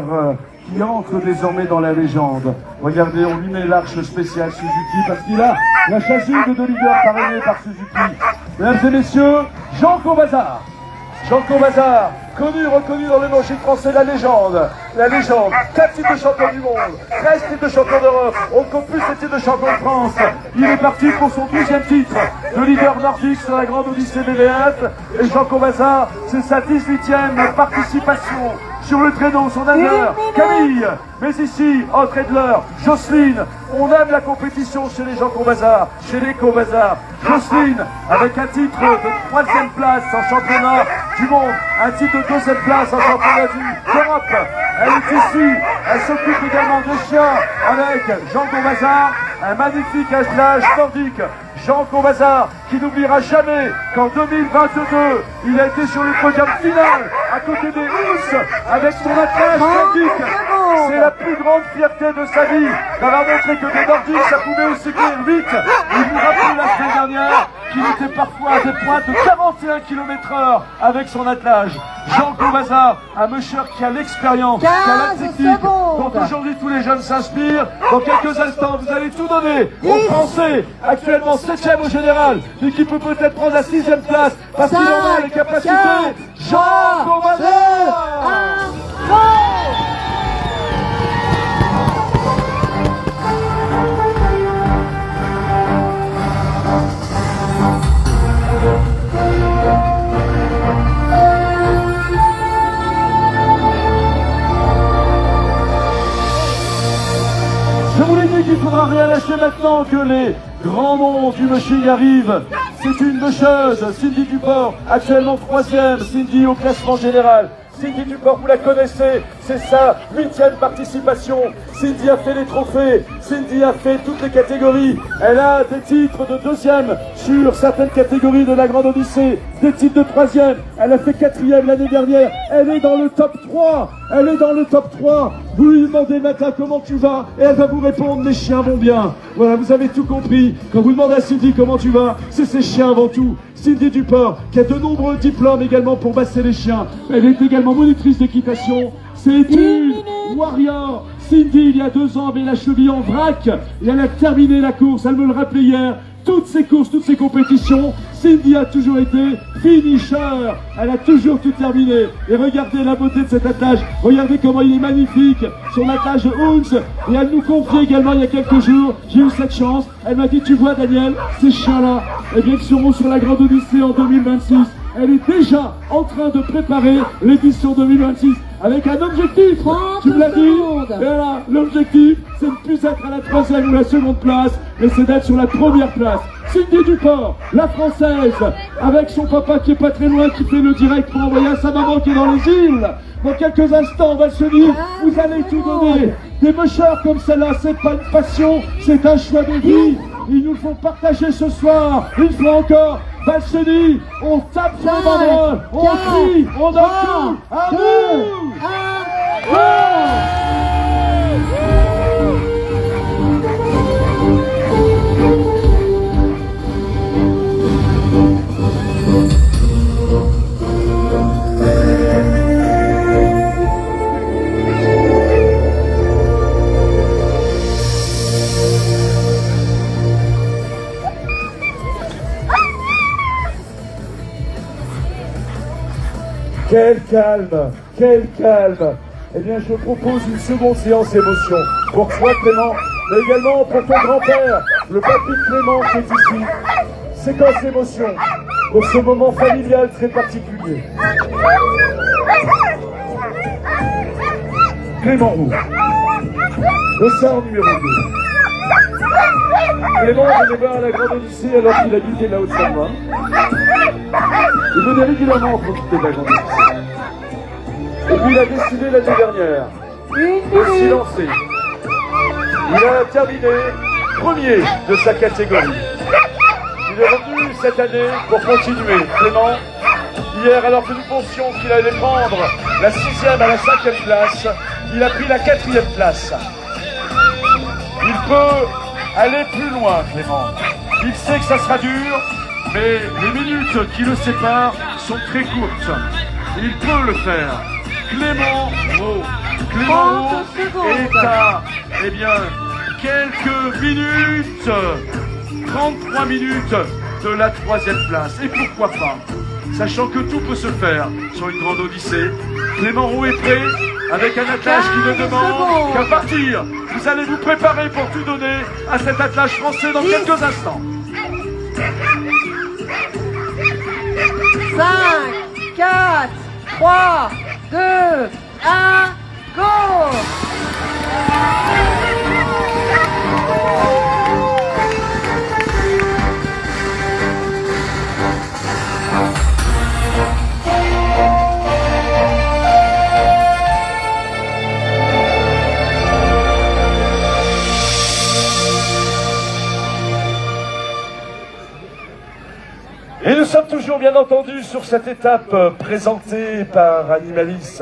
qui entre désormais dans la légende. Regardez, on lui met l'arche spéciale Suzuki parce qu'il a la chasuble de 2 leaders parrainée par Suzuki. Mesdames et messieurs, Jean Combazard. Jean Combazard, connu, reconnu dans le motion français, la légende. 4 titres de champion du monde, 13 titres de champion d'Europe, on ne compte plus ces titres de champion de France. Il est parti pour son 12e titre de leader nordique sur la grande Odyssée BVF. Et Jean Combazard, c'est sa 18e participation sur le traîneau, son honneur, Camille. Mais ici, entre Edler, Jocelyne, on aime la compétition chez les Jean Combazard, chez les Combazard. Jocelyne, avec un titre de 3e place en championnat du monde, un titre de 2e place en championnat d'Europe. Elle est ici, elle s'occupe également des chiens avec Jean Combazard, un magnifique attelage nordique. Jean Combazard, qui n'oubliera jamais qu'en 2022, il a été sur le podium final, à côté des Housses, avec son attelage nordique. C'est la plus grande fierté de sa vie, d'avoir montré que des Nordiques, ça pouvait aussi courir vite. Il nous rappelait la semaine dernière qu'il était parfois à des pointes de 41 km/h avec son attelage. Jean Combazard, un musher qui a l'expérience, qui a la technique, dont aujourd'hui tous les jeunes s'inspirent. Dans quelques instants, vous allez tout donner aux Français, actuellement 7e au général, et qui peut peut-être prendre la 6e place, parce qu'il en a les capacités. Jean Combazard! Je vous l'ai dit qu'il faudra rien lâcher maintenant que les grands noms du mushing arrivent. C'est une musheuse, Cindy Duport, actuellement 3e, Cindy au classement général. Cindy Duport, vous la connaissez, c'est sa 8e participation. Cindy a fait les trophées, Cindy a fait toutes les catégories. Elle a des titres de 2e sur certaines catégories de la Grande Odyssée, des titres de 3e. Elle a fait 4e l'année dernière. Elle est dans le top 3. Elle est dans le top 3. Vous lui demandez le matin comment tu vas et elle va vous répondre les chiens vont bien. Voilà, vous avez tout compris. Quand vous demandez à Cindy comment tu vas, c'est ses chiens avant tout. Cindy Duport, qui a de nombreux diplômes également pour masser les chiens. Elle est également monitrice d'équitation. C'est une warrior. Cindy, il y a 2 ans, avait la cheville en vrac et elle a terminé la course. Elle me le rappelait hier. Toutes ces courses, toutes ces compétitions, Cindy a toujours été finisher. Elle a toujours tout terminé. Et regardez la beauté de cet attelage. Regardez comment il est magnifique. Son attelage Hunts. Et elle nous confiait également il y a quelques jours. J'ai eu cette chance. Elle m'a dit, tu vois Daniel, ces chiens-là, eh bien, ils seront sur la Grande Odyssée en 2026. Elle est déjà en train de préparer l'édition 2026 avec un objectif. Tu me l'as dit. Et là, l'objectif, c'est de ne plus être à la 3e ou la 2e place, mais c'est d'être sur la 1re place. Cindy Duport, la française, avec son papa qui est pas très loin, qui fait le direct pour envoyer à sa maman qui est dans les îles. Dans quelques instants, Valseny, vous allez tout donner. Des mushers comme celle-là, c'est pas une passion, c'est un choix de vie. Ils nous font partager ce soir, une fois encore. Valseny, on tape sur le banderole, on crie, on donne tout. À nous! Quel calme, quel calme. Eh bien, je propose une seconde séance émotion pour toi, Clément, mais également pour ton grand-père, le papy Clément qui est ici. Séquence émotion pour ce moment familial très particulier. Clément Roux, le sar numéro 2. Clément venait voir la Grande Odyssée alors qu'il habitait la Haute-Savoie. Il venait régulièrement profiter de la Grande Odyssée. Et puis il a décidé l'année dernière de s'y lancer. Il a terminé 1er de sa catégorie. Il est revenu cette année pour continuer. Clément, hier, alors que nous pensions qu'il allait prendre la 6e à la 5e place, il a pris la 4e place. Il peut aller plus loin, Clément. Il sait que ça sera dur, mais les minutes qui le séparent sont très courtes. Il peut le faire. Clément Roux. Clément 30 Roux secondes. est à, eh bien, quelques minutes, 33 minutes de la 3e place. Et pourquoi pas, sachant que tout peut se faire sur une grande odyssée, Clément Roux est prêt avec un attelage qui ne 15 demande secondes. qu'à partir. Vous allez vous préparer pour tout donner à cet attelage français dans 10. quelques instants. 5, 4, 3, 2, 1, go! Et nous sommes toujours bien entendu sur cette étape présentée par Animalis.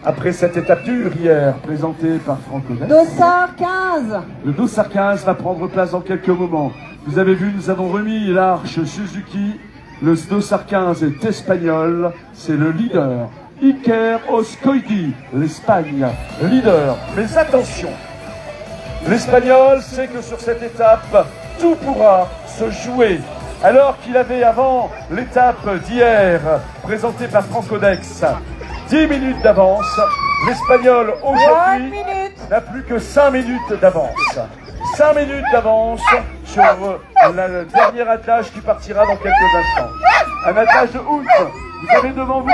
Après cette étape dure hier, présentée par Franck Odet. Dossard 15. Le Dossard 15 va prendre place dans quelques moments. Vous avez vu, nous avons remis l'arche Suzuki. Le Dossard 15 est espagnol, c'est le leader. Iker Oskoidi, l'Espagne, leader. Mais attention, l'Espagnol sait que sur cette étape, tout pourra se jouer. Alors qu'il avait avant l'étape d'hier, présentée par Franck Odex, 10 minutes d'avance, l'Espagnol 1 aujourd'hui minute. n'a plus que 5 minutes d'avance. 5 minutes d'avance sur le dernier attelage qui partira dans quelques instants. Un attelage de août. Vous avez devant vous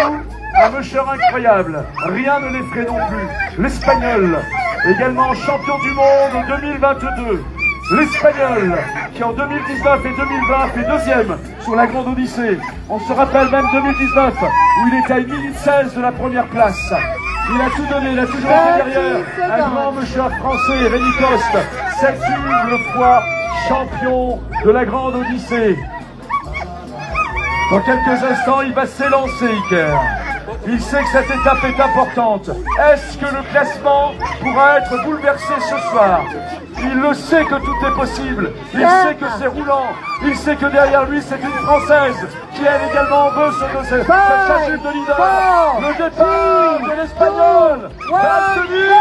un musher incroyable. Rien ne l'effraie non plus. L'Espagnol, également champion du monde 2022. L'Espagnol, qui en 2019 et 2020 fait deuxième sur la Grande Odyssée. On se rappelle même 2019, où il était à 1 minute 16 de la première place. Il a tout donné, il a toujours été derrière. Un grand monsieur français, Rémi Coste, 7e fois champion de la Grande Odyssée. Dans quelques instants, il va s'élancer, Iker. Il sait que cette étape est importante. Est-ce que le classement pourra être bouleversé ce soir? Il le sait que tout est possible. Il sait que c'est roulant. Il sait que derrière lui, c'est une Française qui, elle également, veut cette chachute de leader. Le départ de l'Espagnol va se vivre.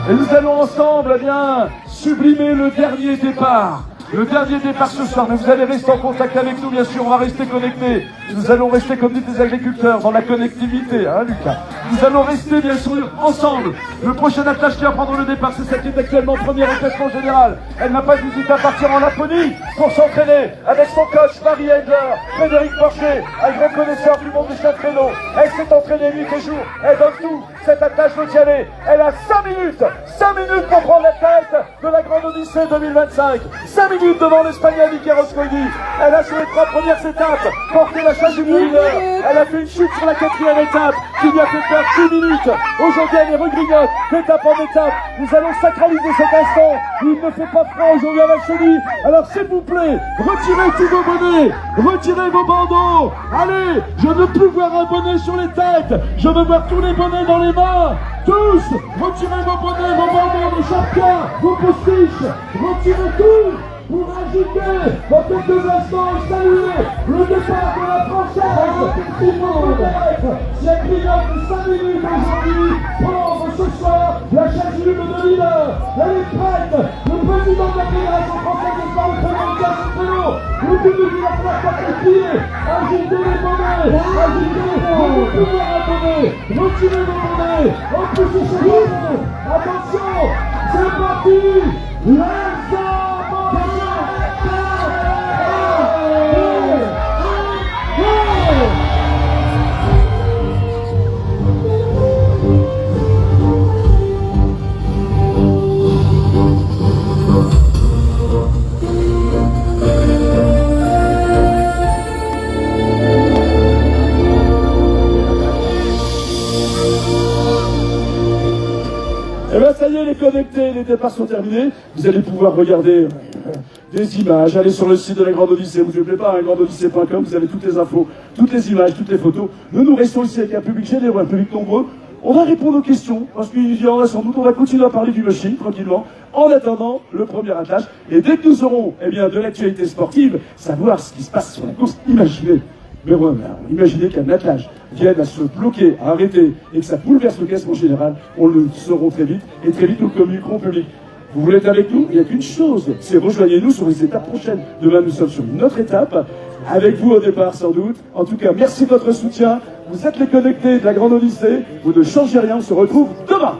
Et nous allons ensemble, eh bien, sublimer le dernier départ. Le dernier départ ce soir, mais vous allez rester en contact avec nous, bien sûr, on va rester connectés. Nous allons rester comme dit des agriculteurs, dans la connectivité, hein, Lucas. Nous allons rester, bien sûr, ensemble. Le prochain attelage qui va prendre le départ, c'est celle qui est actuellement première au classement général. Elle n'a pas hésité à partir en Laponie pour s'entraîner avec son coach, Marie Endler, Frédéric Porcher, un grand connaisseur du monde des traîneaux. Elle s'est entraînée nuit et jour, elle donne tout. Cet attelage veut y aller. Elle a 5 minutes pour prendre la tête de la Grande Odyssée 2025. 5 minutes devant l'Espagnol Iker Oskoidi. Elle a sur les 3 premières étapes porté la charge du leader. Elle a fait une chute sur la 4e étape qui lui a fait perdre 10 minutes. Aujourd'hui, elle est regrignote d'étape en étape. Nous allons sacraliser cet instant. Il ne fait pas froid aujourd'hui à la chenille. Alors s'il vous plaît, retirez tous vos bonnets. Retirez vos bandeaux. Allez, je ne veux plus voir un bonnet sur les têtes. Je veux voir tous les bonnets dans les mains. Tous, retirez vos bonnets, vos bandeaux, vos chapkas, vos postiches. Retirez tout. Pour ajouter dans quelques instants et saluer le départ de la Française qui peut-être, si elle grignote 5 minutes aujourd'hui, prendre ce soir la chasuble de leader. Elle est prête. Le président de la Fédération Française de Sport représente ce créneau. Le public il va falloir taper le pied. Ajoutez les bonnets. Ajoutez vos pouvoirs à bonnets. Retirez vos bonnets. En plus de ce bonnet. Attention, c'est parti. L'instant. Eh bien ça y est, les connectés, les départs sont terminés. Vous allez pouvoir regarder des images. Allez sur le site de la Grande Odyssée, vous n'oubliez pas, grandeodyssée.com, vous avez toutes les infos, toutes les images, toutes les photos. Nous restons ici avec un public généreux, un public nombreux. On va répondre aux questions, parce qu'il y en a sans doute, on va continuer à parler du mushing, tranquillement, en attendant le premier attelage. Et dès que nous aurons, de l'actualité sportive, savoir ce qui se passe sur la course, imaginez qu'un attelage vienne à se bloquer, à arrêter, et que ça bouleverse le classement général, on le saurons très vite, et très vite nous communiquerons au public. Vous voulez être avec nous? Il n'y a qu'une chose, c'est rejoignez-nous sur les étapes prochaines. Demain, nous sommes sur une autre étape, avec vous au départ sans doute. En tout cas, merci de votre soutien. Vous êtes les connectés de la Grande Odyssée. Vous ne changez rien, on se retrouve demain.